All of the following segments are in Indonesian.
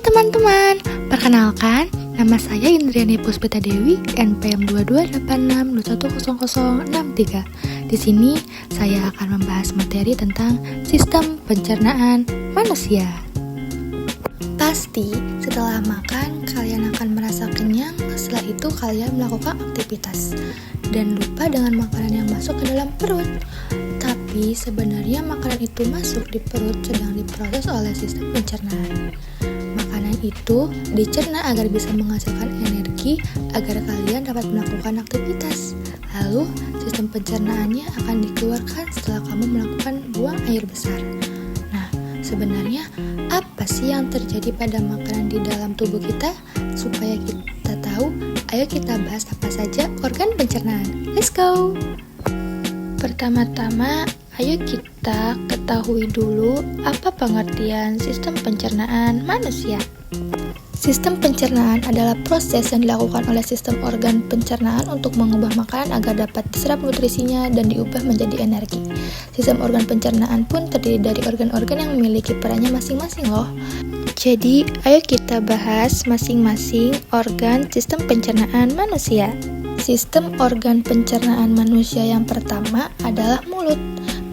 teman-teman, perkenalkan, nama saya Indriani Puspita Dewi, NPM 2286210063. Di sini saya akan membahas materi tentang sistem pencernaan manusia. Pasti setelah makan kalian akan merasa kenyang, setelah itu kalian melakukan aktivitas dan lupa dengan makanan yang masuk ke dalam perut. Tapi sebenarnya makanan itu masuk di perut sedang diproses oleh sistem pencernaan. Makanan itu dicerna agar bisa menghasilkan energi agar kalian dapat melakukan aktivitas. Lalu sistem pencernaannya akan dikeluarkan setelah kamu melakukan buang air besar. Nah, sebenarnya apa sih yang terjadi pada makanan di dalam tubuh kita? Supaya kita tahu, ayo kita bahas apa saja organ pencernaan. Let's go! Pertama-tama, ayo kita ketahui dulu apa pengertian sistem pencernaan manusia. Sistem pencernaan adalah proses yang dilakukan oleh sistem organ pencernaan untuk mengubah makanan agar dapat diserap nutrisinya dan diubah menjadi energi. Sistem organ pencernaan pun terdiri dari organ-organ yang memiliki perannya masing-masing loh. Jadi, ayo kita bahas masing-masing organ sistem pencernaan manusia. Sistem organ pencernaan manusia yang pertama adalah mulut,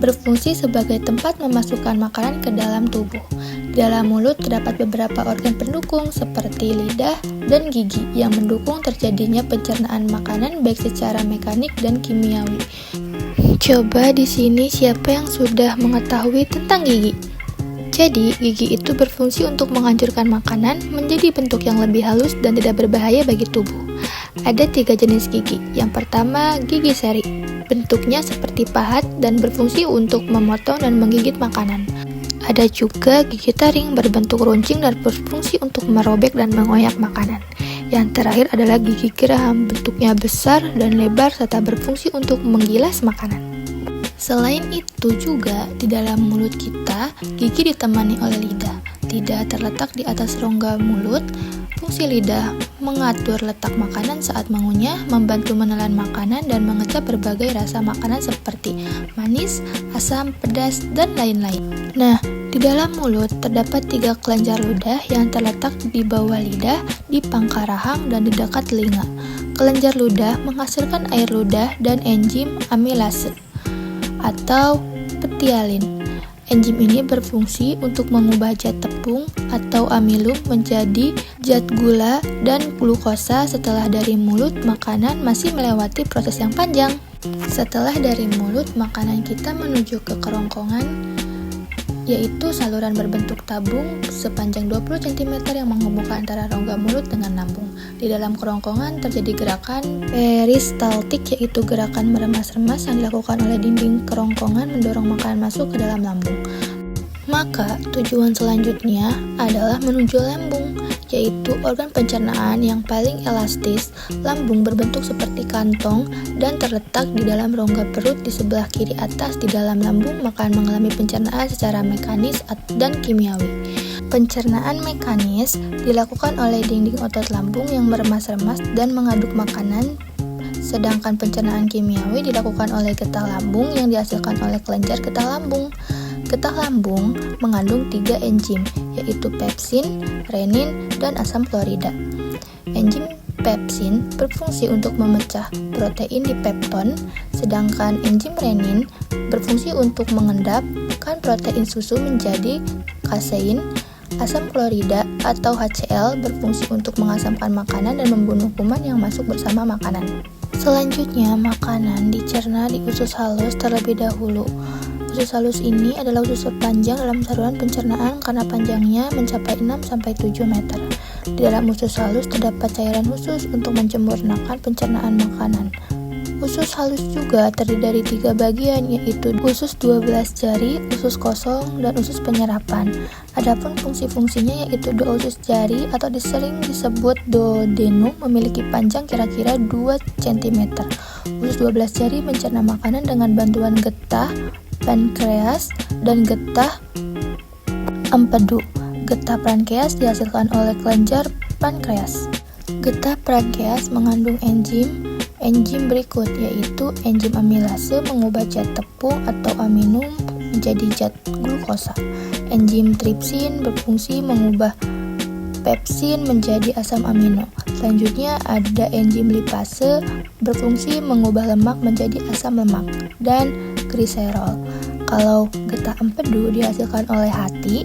berfungsi sebagai tempat memasukkan makanan ke dalam tubuh. Di dalam mulut terdapat beberapa organ pendukung seperti lidah dan gigi yang mendukung terjadinya pencernaan makanan baik secara mekanik dan kimiawi. Coba di sini siapa yang sudah mengetahui tentang gigi? Jadi, gigi itu berfungsi untuk menghancurkan makanan menjadi bentuk yang lebih halus dan tidak berbahaya bagi tubuh. Ada 3 jenis gigi. Yang pertama, gigi seri. Bentuknya seperti pahat dan berfungsi untuk memotong dan menggigit makanan. Ada juga gigi taring berbentuk runcing dan berfungsi untuk merobek dan mengoyak makanan. Yang terakhir adalah gigi geraham, bentuknya besar dan lebar serta berfungsi untuk menggilas makanan. Selain itu juga, di dalam mulut kita, gigi ditemani oleh lidah. Lidah terletak di atas rongga mulut. Fungsi lidah mengatur letak makanan saat mengunyah, membantu menelan makanan, dan mengecap berbagai rasa makanan seperti manis, asam, pedas, dan lain-lain. Nah, di dalam mulut terdapat 3 kelenjar ludah yang terletak di bawah lidah, di pangkal rahang, dan di dekat telinga. Kelenjar ludah menghasilkan air ludah dan enzim amilase atau petialin. Enzim ini berfungsi untuk mengubah zat tepung atau amilum menjadi zat gula dan glukosa setelah dari mulut makanan masih melewati proses yang panjang. Setelah dari mulut, makanan kita menuju ke kerongkongan, yaitu saluran berbentuk tabung sepanjang 20 cm yang menghubungkan antara rongga mulut dengan lambung. Di dalam kerongkongan terjadi gerakan peristaltik, yaitu gerakan meremas-remas yang dilakukan oleh dinding kerongkongan mendorong makanan masuk ke dalam lambung. Maka tujuan selanjutnya adalah menuju lambung, yaitu organ pencernaan yang paling elastis. Lambung berbentuk seperti kantong dan terletak di dalam rongga perut di sebelah kiri atas. Di dalam lambung, makanan mengalami pencernaan secara mekanis dan kimiawi. Pencernaan mekanis dilakukan oleh dinding otot lambung yang meremas-remas dan mengaduk makanan, sedangkan pencernaan kimiawi dilakukan oleh getah lambung yang dihasilkan oleh kelenjar getah lambung. Getah lambung mengandung 3 enzim, yaitu pepsin, renin, dan asam klorida. Enzim pepsin berfungsi untuk memecah protein di pepton, sedangkan enzim renin berfungsi untuk mengendapkan protein susu menjadi kasein. Asam klorida atau HCl berfungsi untuk mengasamkan makanan dan membunuh kuman yang masuk bersama makanan. Selanjutnya, makanan dicerna di usus halus terlebih dahulu. Usus halus ini adalah usus terpanjang dalam saluran pencernaan karena panjangnya mencapai 6-7 meter. Di dalam usus halus terdapat cairan khusus untuk menyempurnakan pencernaan makanan. Usus halus juga terdiri dari 3 bagian, yaitu usus 12 jari, usus kosong, dan usus penyerapan. Adapun fungsi-fungsinya yaitu usus jari atau sering disebut duodenum memiliki panjang kira-kira 2 cm. Usus 12 jari mencerna makanan dengan bantuan getah pankreas dan getah empedu. Getah pankreas dihasilkan oleh kelenjar pankreas. Getah pankreas mengandung enzim berikut, yaitu enzim amilase mengubah zat tepung atau aminum menjadi zat glukosa. Enzim tripsin berfungsi mengubah pepsin menjadi asam amino. Selanjutnya ada enzim lipase berfungsi mengubah lemak menjadi asam lemak, dan gliserol. Kalau getah empedu dihasilkan oleh hati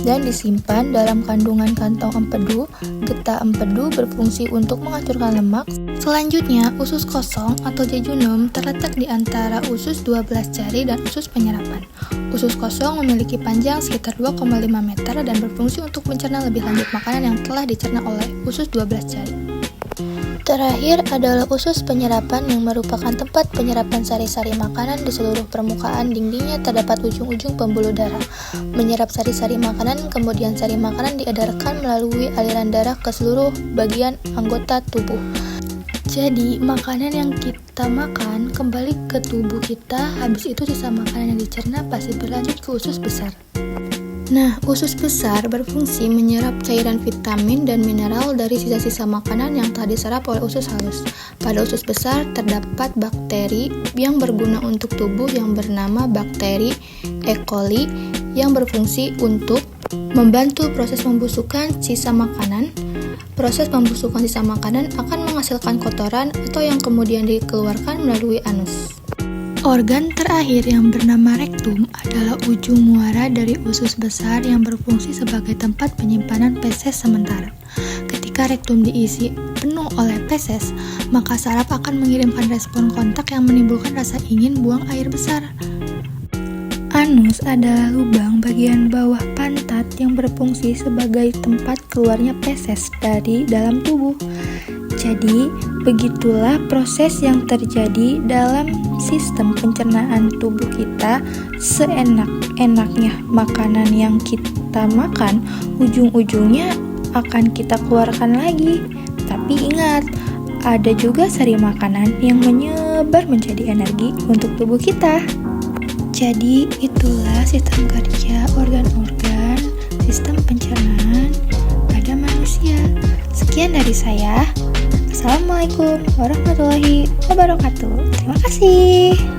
dan disimpan dalam kandungan kantong empedu, getah empedu berfungsi untuk menghancurkan lemak. Selanjutnya, usus kosong atau jejunum terletak di antara usus 12 jari dan usus penyerapan. Usus kosong memiliki panjang sekitar 2,5 meter dan berfungsi untuk mencerna lebih lanjut makanan yang telah dicerna oleh usus 12 jari. Terakhir adalah usus penyerapan yang merupakan tempat penyerapan sari-sari makanan. Di seluruh permukaan dindingnya terdapat ujung-ujung pembuluh darah. Menyerap sari-sari makanan, kemudian sari makanan diedarkan melalui aliran darah ke seluruh bagian anggota tubuh. Jadi, makanan yang kita makan kembali ke tubuh kita, habis itu sisa makanan yang dicerna pasti berlanjut ke usus besar. Nah, usus besar berfungsi menyerap cairan vitamin dan mineral dari sisa-sisa makanan yang telah diserap oleh usus halus. Pada usus besar terdapat bakteri yang berguna untuk tubuh yang bernama bakteri E. coli yang berfungsi untuk membantu proses pembusukan sisa makanan. Proses pembusukan sisa makanan akan menghasilkan kotoran atau yang kemudian dikeluarkan melalui anus. Organ terakhir yang bernama rektum adalah ujung muara dari usus besar yang berfungsi sebagai tempat penyimpanan feses sementara. Ketika rektum diisi penuh oleh feses, maka saraf akan mengirimkan respon kontak yang menimbulkan rasa ingin buang air besar. Anus adalah lubang bagian bawah pantat yang berfungsi sebagai tempat keluarnya feses dari dalam tubuh. Jadi, begitulah proses yang terjadi dalam sistem pencernaan tubuh kita. Seenak-enaknya makanan yang kita makan, ujung-ujungnya akan kita keluarkan lagi. Tapi ingat, ada juga sari makanan yang menyebar menjadi energi untuk tubuh kita. Jadi, itulah sistem kerja organ-organ sistem pencernaan pada manusia. Sekian dari saya. Assalamualaikum warahmatullahi wabarakatuh. Terima kasih.